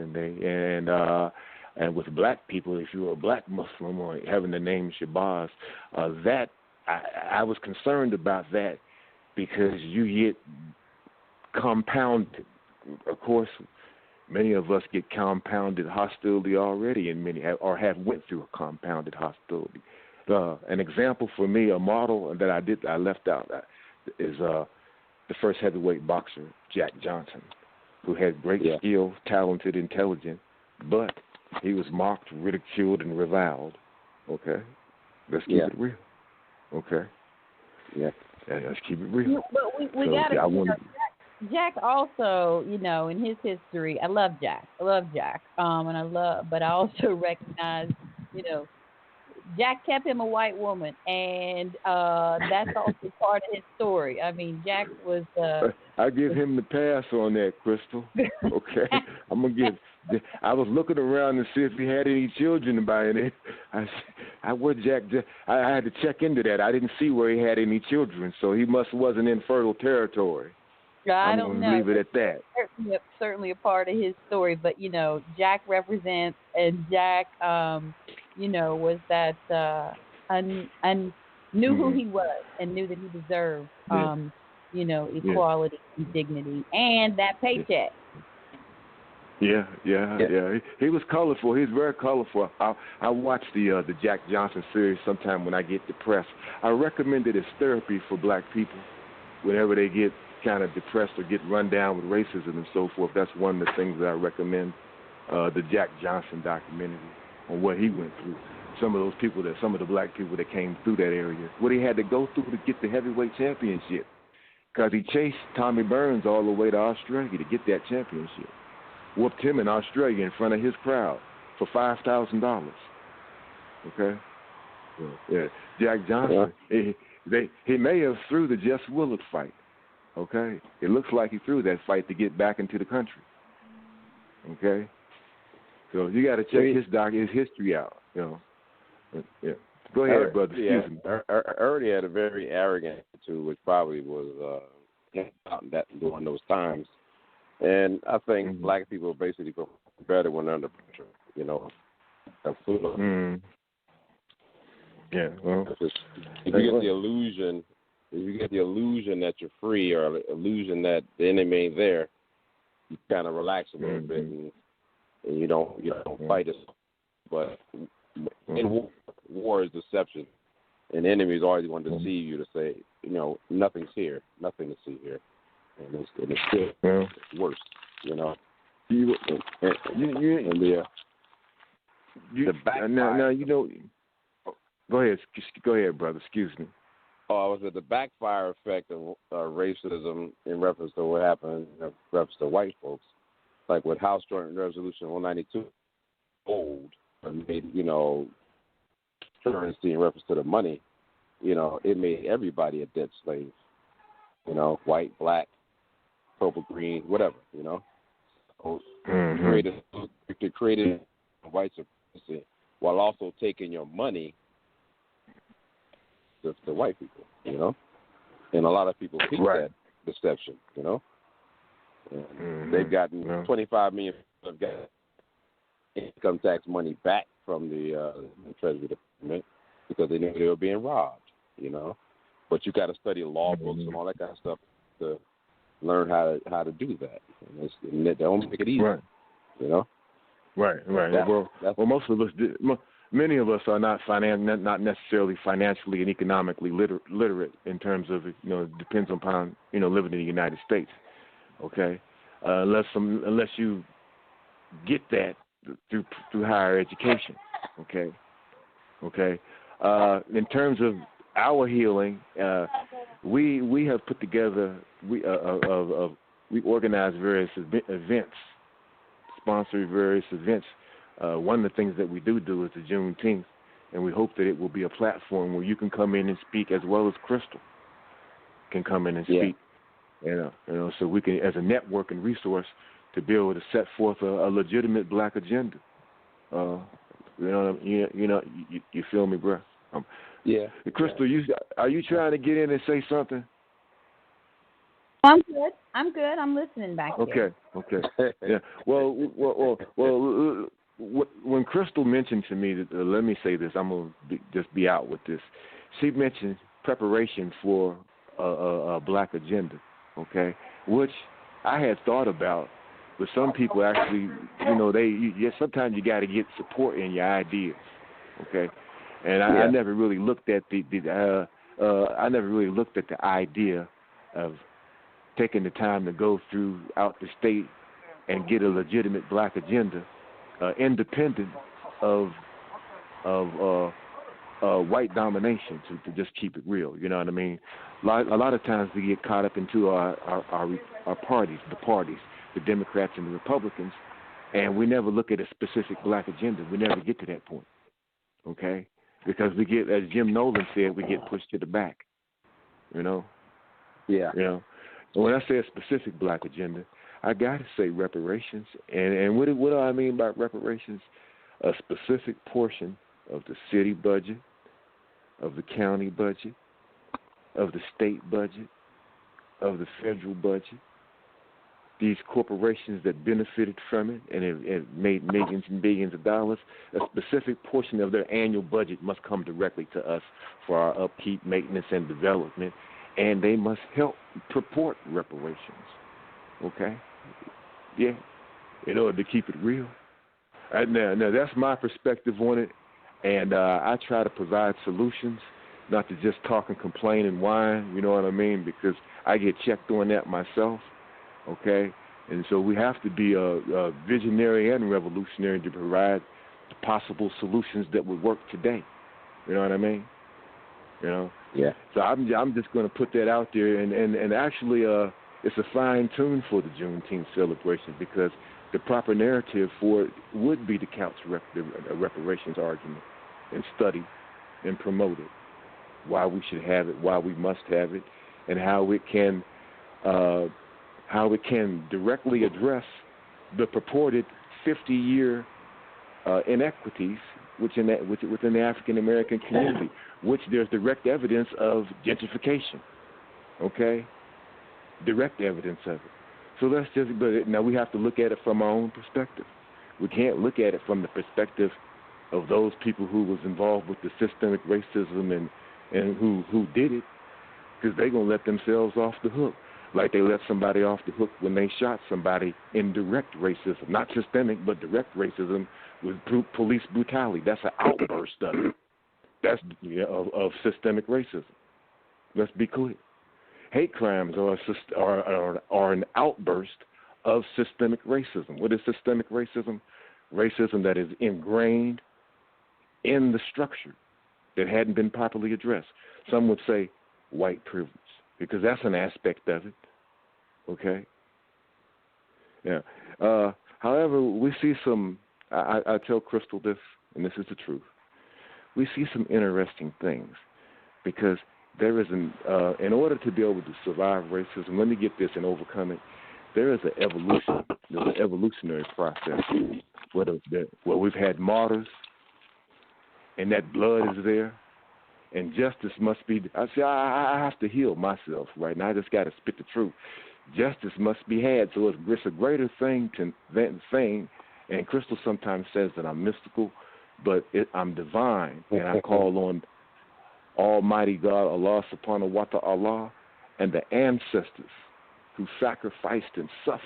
and with black people, if you were a black Muslim or having the name Shabazz, that I was concerned about that because you get compounded. Of course, many of us get compounded hostility already, and many have went through a compounded hostility. An example for me, a model that I left out is the first heavyweight boxer, Jack Johnson, who had great skill, talented, intelligent, but he was mocked, ridiculed, and reviled. Okay? Let's keep it real. Okay? Yeah. Let's keep it real. But we got to... Jack also, in his history, I love Jack. But I also recognize, Jack kept him a white woman, and that's also part of his story. I mean, Jack was... I give him the pass on that, Crystal. Okay? I'm going to give... I was looking around to see if he had any children by any... I had to check into that. I didn't see where he had any children, so he wasn't in fertile territory. I don't know. Leave it at that. Certainly a part of his story, but Jack represents, and Jack, was that knew who he was and knew that he deserved, equality and dignity and that paycheck. Yeah. He was colorful. He's very colorful. I watched the Jack Johnson series sometime when I get depressed. I recommend it as therapy for black people whenever they get kind of depressed or get run down with racism and so forth. That's one of the things that I recommend, the Jack Johnson documentary on what he went through. Some of the black people that came through that area, what he had to go through to get the heavyweight championship, because he chased Tommy Burns all the way to Australia to get that championship. Whooped him in Australia in front of his crowd for $5,000. Okay? Yeah. Jack Johnson, he may have threw the Jess Willard fight. Okay? It looks like he threw that fight to get back into the country. Okay? So you got to check his history out. Yeah. Go ahead, brother. Excuse me. Ernie had a very arrogant attitude, which probably was during those times. And I think black people basically go better when they're under pressure, Absolutely. Yeah. Well, if you get the illusion that you're free, or the illusion that the enemy ain't there, you kind of relax a little bit and you don't fight it. But in war is deception, and the enemy is always going to deceive you to say, nothing's here, nothing to see here. And it's still worse, Now, Go ahead, brother. Excuse me. Oh, I was at the backfire effect of racism in reference to what happened in reference to white folks, like with House Joint Resolution 192, old, and made currency in reference to the money. It made everybody a debt slave. White, black, purple, green, whatever, So they created white supremacy while also taking your money to white people, And a lot of people keep that deception, And they've gotten $25 million of income tax money back from the Treasury Department because they knew they were being robbed, But you got to study law books and all that kind of stuff to learn how to do that. And they don't make it easy, Right. Well, most of us did. Many of us are not necessarily financially and economically literate in terms of it depends upon living in the United States. Okay, unless you get that through higher education. Okay. In terms of our healing, we have put together we organize various events, sponsor various events. One of the things that we do is the Juneteenth, and we hope that it will be a platform where you can come in and speak, as well as Crystal can come in and speak. So we can, as a network and resource, to be able to set forth a legitimate black agenda. You feel me, bro? Yeah. Crystal, are you trying to get in and say something? I'm good. I'm listening back here. Okay. Yeah. Well. When Crystal mentioned to me that, let me say this, I'm gonna just be out with this. She mentioned preparation for a black agenda, okay, which I had thought about, but some people actually, sometimes you got to get support in your ideas, okay, and I never really looked at the idea of taking the time to go throughout the state and get a legitimate black agenda, independent of white domination, to just keep it real. You know what I mean? A lot of times we get caught up into our parties, the Democrats and the Republicans, and we never look at a specific black agenda. We never get to that point, okay? Because we get, as Jim Nolan said, we get pushed to the back, you know? Yeah. You know? And when I say a specific black agenda, I got to say reparations. And what do I mean by reparations? A specific portion of the city budget, of the county budget, of the state budget, of the federal budget. These corporations that benefited from it and have made millions and billions of dollars, a specific portion of their annual budget must come directly to us for our upkeep, maintenance, and development, and they must help purport reparations, okay? Yeah, in order to keep it real. Now that's my perspective on it, and I try to provide solutions, not to just talk and complain and whine, you know what I mean, because I get checked on that myself, okay? And so we have to be a visionary and revolutionary to provide possible solutions that would work today, you know what I mean? You know? Yeah. So I'm just going to put that out there, and actually it's a fine tune for the Juneteenth celebration, because the proper narrative for it would be to couch the reparations argument and study and promote it, why we should have it, why we must have it, and how it can directly address the purported 50-year inequities within the African American community, which there's direct evidence of gentrification. Okay, direct evidence of it. So let's now we have to look at it from our own perspective. We can't look at it from the perspective of those people who was involved with the systemic racism and who did it, because they're going to let themselves off the hook, like they let somebody off the hook when they shot somebody in direct racism, not systemic, but direct racism with police brutality. That's an outburst of it. That's of systemic racism. Let's be clear. Hate crimes are an outburst of systemic racism. What is systemic racism? Racism that is ingrained in the structure that hadn't been properly addressed. Some would say white privilege, because that's an aspect of it. Okay? Yeah. However, we see some, I tell Crystal this, and this is the truth. We see some interesting things, because there is in order to be able to survive racism, let me get this and overcome it, there is an evolution. There's an evolutionary process where we've had martyrs, and that blood is there, and justice must be. I have to heal myself right now. I just got to spit the truth. Justice must be had. So it's a greater thing than thing. And Crystal sometimes says that I'm mystical, but I'm divine, and I call on Almighty God, Allah subhanahu wa ta'ala, and the ancestors who sacrificed and suffered,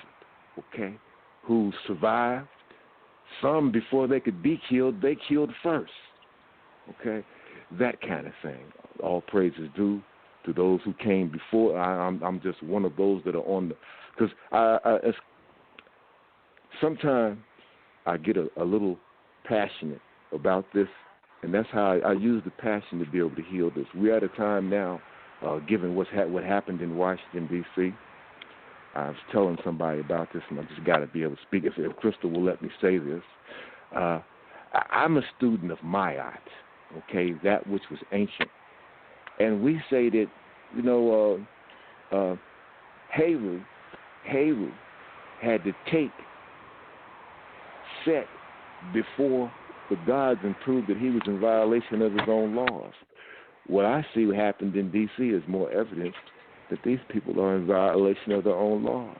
okay, who survived. Some, before they could be killed, they killed first, okay, that kind of thing. All praise is due to those who came before. I'm just one of those that are on the, because sometimes I get a little passionate about this, and that's how I use the passion to be able to heal this. We're at a time now, given what happened in Washington, D.C., I was telling somebody about this, and I just got to be able to speak. If Crystal will let me say this, I'm a student of Mayat, okay, that which was ancient. And we say that, Heru had to take Set before the gods and prove that he was in violation of his own laws. what I see happened in D.C. is more evidence that these people are in violation of their own laws,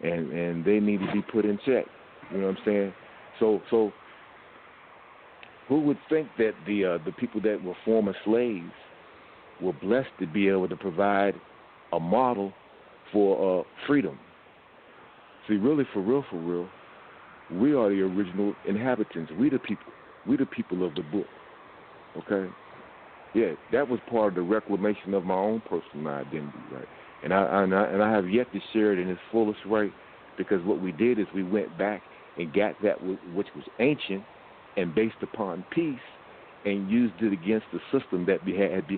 and they need to be put in check. You know what I'm saying? So who would think that the people that were former slaves were blessed to be able to provide a model for freedom? See, really, for real, we are the original inhabitants. We the people of the book. Okay? Yeah, that was part of the reclamation of my own personal identity, right? And I have yet to share it in its fullest right, because what we did is we went back and got that which was ancient and based upon peace, and used it against the system that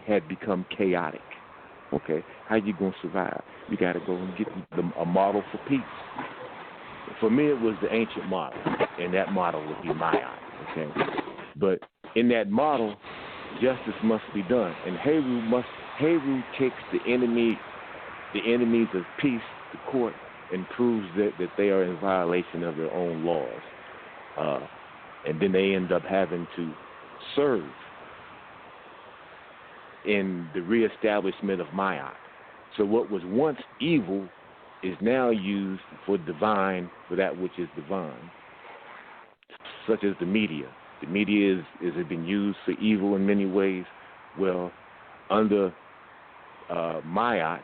had become chaotic. Okay, how you gonna survive? You got to go and get a model for peace. For me, it was the ancient model, and that model would be Maya. Okay, but in that model, justice must be done, and Heru takes the enemies of peace to court and proves that they are in violation of their own laws, and then they end up having to serve in the reestablishment of Maya. So what was once evil is now used for that which is divine, such as the media. The media has been used for evil in many ways. Well, under Maya,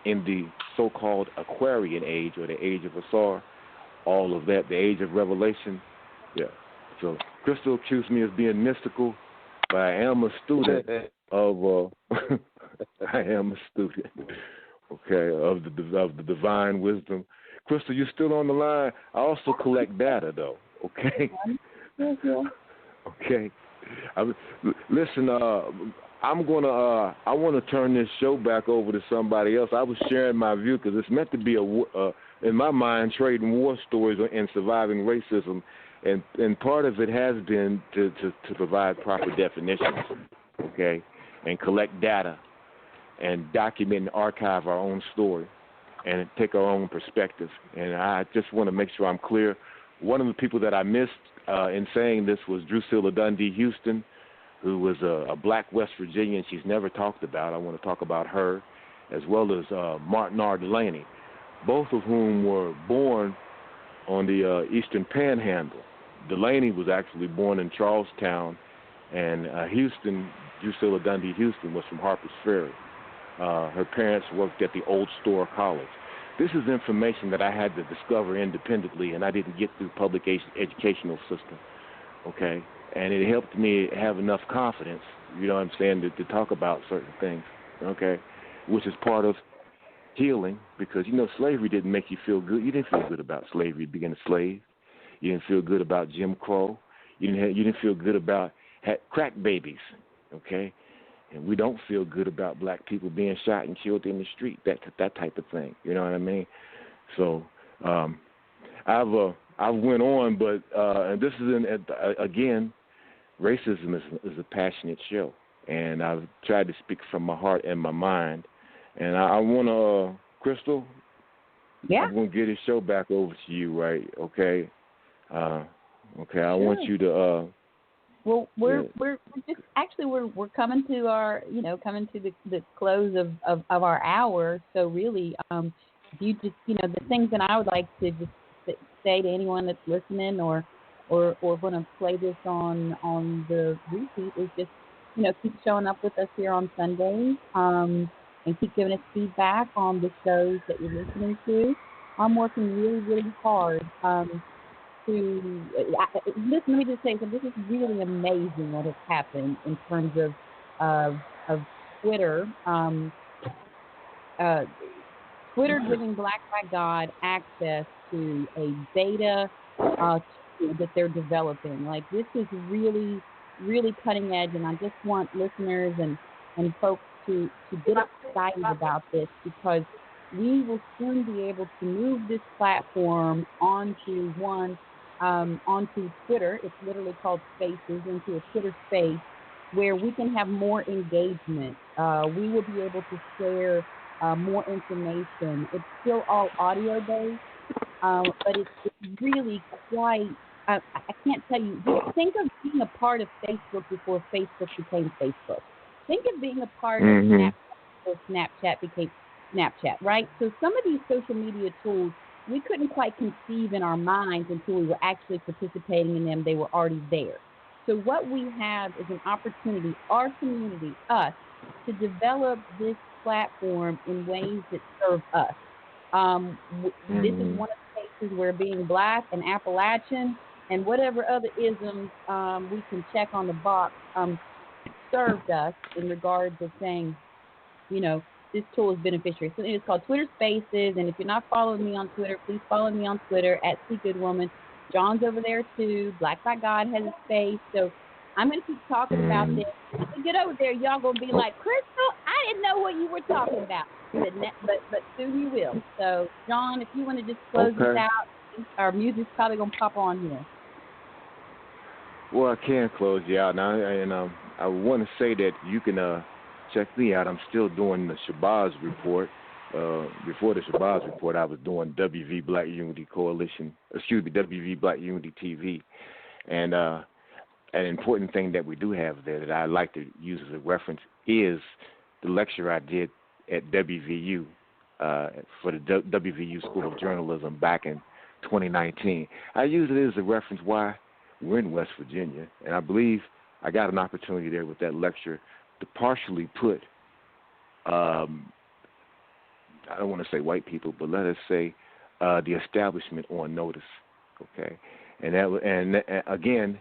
in the so-called Aquarian age, or the age of Asar, all of that, the age of revelation, yeah. So Crystal accused me of being mystical, but I am a student of I am a student, okay, of the divine wisdom. Crystal, you still on the line? I also collect data, though. Okay. Okay. Listen. I want to turn this show back over to somebody else. I was sharing my view because it's meant to be in my mind, trading war stories and surviving racism, and part of it has been to provide proper definitions, okay, and collect data and document and archive our own story and take our own perspective. And I just want to make sure I'm clear. One of the people that I missed in saying this was Drusilla Dundee Houston, who was a black West Virginian she's never talked about. I want to talk about her, as well as Martin R. Delaney, both of whom were born on the Eastern Panhandle. Delaney was actually born in Charlestown, and Drusilla Dundee Houston, was from Harper's Ferry. Her parents worked at the Old Store College. This is information that I had to discover independently, and I didn't get through public educational system, okay? And it helped me have enough confidence, you know what I'm saying, to talk about certain things, okay, which is part of healing, because, you know, slavery didn't make you feel good. You didn't feel good about slavery being a slave. You didn't feel good about Jim Crow. You didn't feel good about crack babies, okay? And we don't feel good about black people being shot and killed in the street, that type of thing, you know what I mean? So I've went on, but and this is, again, racism is a passionate show, and I've tried to speak from my heart and my mind. And I want to, Crystal, yeah, I'm going to get this show back over to you, right? Okay. Okay. I Sure. want you to. Well, we're coming to our, coming to the close of our hour. So really, you just, the things that I would like to just say to anyone that's listening or going to play this on the repeat is just, keep showing up with us here on Sundays, and keep giving us feedback on the shows that you're listening to. I'm working really, really hard let me just say, so this is really amazing what has happened in terms of Twitter. Twitter giving Black by God access to a beta that they're developing. Like, this is really, really cutting edge, and I just want listeners and folks to get excited about this, because we will soon be able to move this platform onto Twitter. It's literally called Spaces, into a Twitter space where we can have more engagement. We will be able to share more information. It's still all audio based, but it's really quite, I can't tell you, think of being a part of Facebook before Facebook became Facebook. think of being a part of Snapchat before Snapchat became Snapchat, right? So some of these social media tools, we couldn't quite conceive in our minds until we were actually participating in them. They were already there. So what we have is an opportunity, our community, us, to develop this platform in ways that serve us. This is one of the cases where being Black and Appalachian and whatever other isms we can check on the box served us in regards of saying, you know, this tool is beneficiary. So it's called Twitter Spaces, and if you're not following me on Twitter, please follow me on Twitter at @SeeGoodWoman. John's over there too. Black by God has a space. So I'm going to keep talking about this. If you get over there, y'all going to be like, Crystal, I didn't know what you were talking about. But soon you will. So, John, if you want to just close this out, our music's probably going to pop on here. Well, I can close you out now, and I want to say that you can check me out. I'm still doing the Shabazz report. Before the Shabazz report, I was doing WV Black Unity Coalition, WV Black Unity TV, and an important thing that we do have there that I like to use as a reference is the lecture I did at WVU for the WVU School of Journalism back in 2019. I use it as a reference why we're in West Virginia, and I believe I got an opportunity there with that lecture to partially put, I don't want to say white people, but let us say the establishment on notice, okay? And again,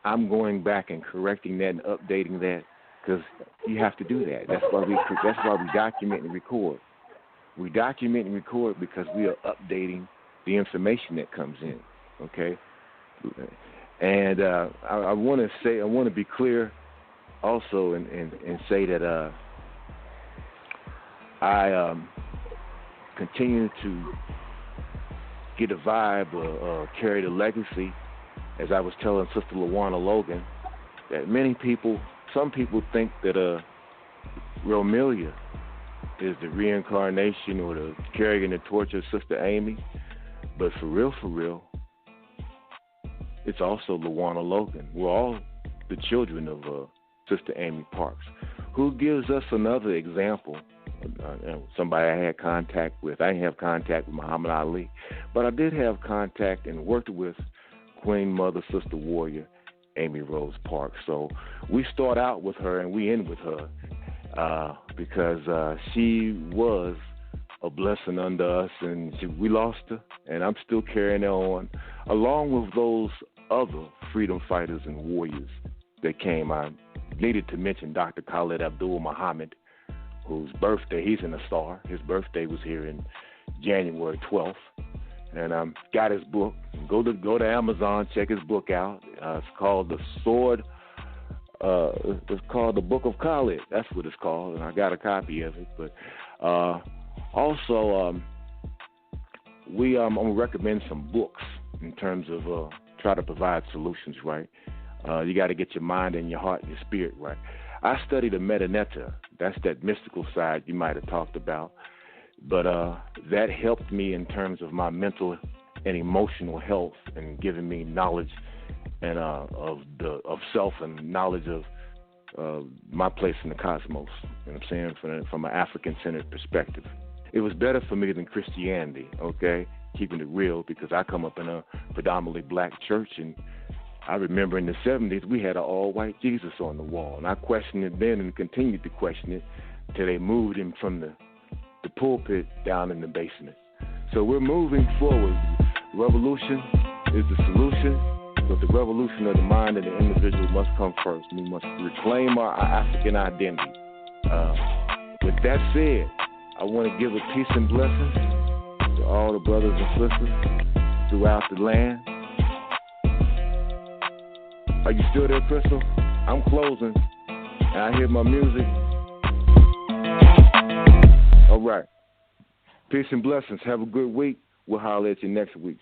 I'm going back and correcting that and updating that because you have to do that. That's why we document and record. We document and record because we are updating the information that comes in, okay? And I want to be clear also and say that I continue to get a vibe or carry the legacy, as I was telling Sister LaWanna Logan, that some people think that Romelia is the reincarnation or the carrying the torch of Sister Amy, but for real, it's also LaWanna Logan. We're all the children of Sister Amy Parks, who gives us another example. Somebody I had contact with. I didn't have contact with Muhammad Ali, but I did have contact and worked with Queen Mother, Sister Warrior, Amy Rose Parks. So we start out with her and we end with her because she was a blessing unto us, and we lost her, and I'm still carrying her on, along with those other freedom fighters and warriors that came. I needed to mention Dr. Khalid Abdul Muhammad, whose birthday, he's in a star. His birthday was here in January 12th. And got his book. Go to Amazon, check his book out. It's called The Sword. It's called The Book of Khalid. That's what it's called, and I got a copy of it. But also, I'm gonna recommend some books in terms of try to provide solutions. Right, you got to get your mind and your heart and your spirit right. I studied the Metanetta. That's that mystical side you might have talked about. But that helped me in terms of my mental and emotional health and giving me knowledge and of self and knowledge of my place in the cosmos. You know what I'm saying? From an African-centered perspective. It was better for me than Christianity, okay? Keeping it real, because I come up in a predominantly black church, and I remember in the 70s we had an all-white Jesus on the wall, and I questioned it then and continued to question it until they moved him from the pulpit down in the basement. So we're moving forward. Revolution is the solution, but the revolution of the mind and the individual must come first. We must reclaim our African identity. With that said, I want to give a peace and blessings to all the brothers and sisters throughout the land. Are you still there, Crystal? I'm closing, and I hear my music. All right. Peace and blessings. Have a good week. We'll holler at you next week.